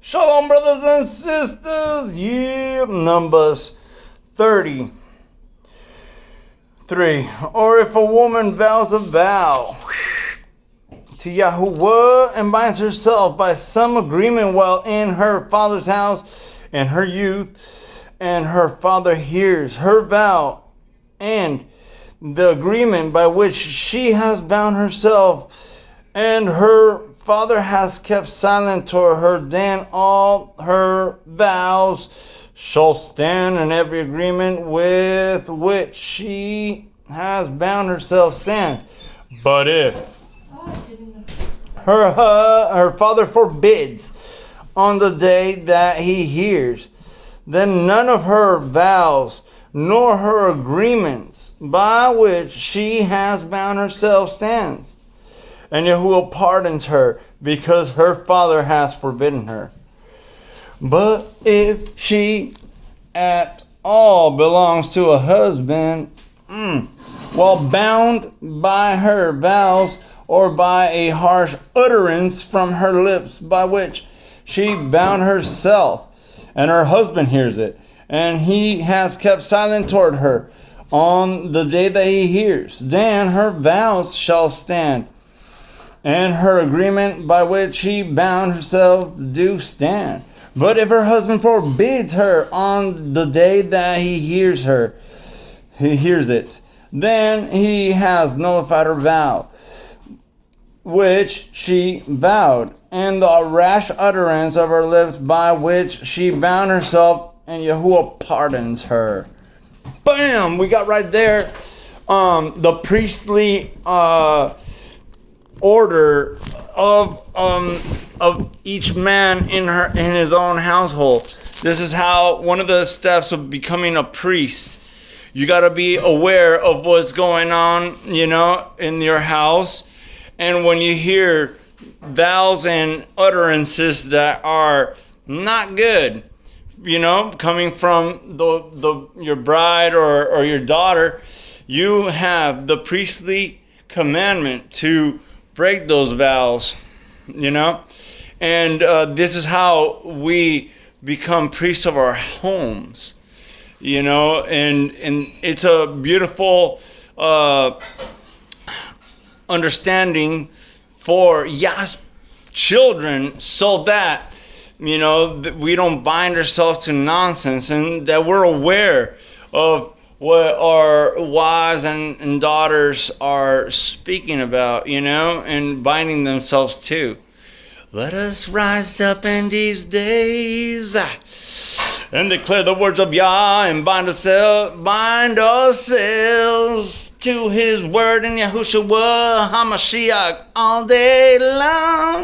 Shalom, brothers and sisters. Yeah, Numbers 33. Or if a woman vows a vow to Yahuwah and binds herself by some agreement while in her father's house in her youth, and her father hears her vow and the agreement by which she has bound herself, and her father has kept silent toward her, then all her vows shall stand, and every agreement with which she has bound herself stands. But if her father forbids on the day that he hears, then none of her vows nor her agreements by which she has bound herself stands. And Yahuwah pardons her because her father has forbidden her. But if she at all belongs to a husband, while bound by her vows or by a harsh utterance from her lips by which she bound herself, and her husband hears it, and he has kept silent toward her on the day that he hears, then her vows shall stand, and her agreement by which she bound herself do stand. But if her husband forbids her on the day that he hears it, then he has nullified her vow, which she vowed, and the rash utterance of her lips by which she bound herself, and Yahuwah pardons her. Bam! We got right there the priestly order of each man in his own household. This is how one of the steps of becoming a priest. You got to be aware of what's going on, in your house. And when you hear vows and utterances that are not good, coming from your bride or your daughter, you have the priestly commandment to break those vows, and this is how we become priests of our homes, and it's a beautiful understanding for Yah's children, so that that we don't bind ourselves to nonsense, and that we're aware of what our wives and daughters are speaking about, and binding themselves to. Let us rise up in these days and declare the words of Yah, and bind ourselves to his word in Yahushua HaMashiach all day long.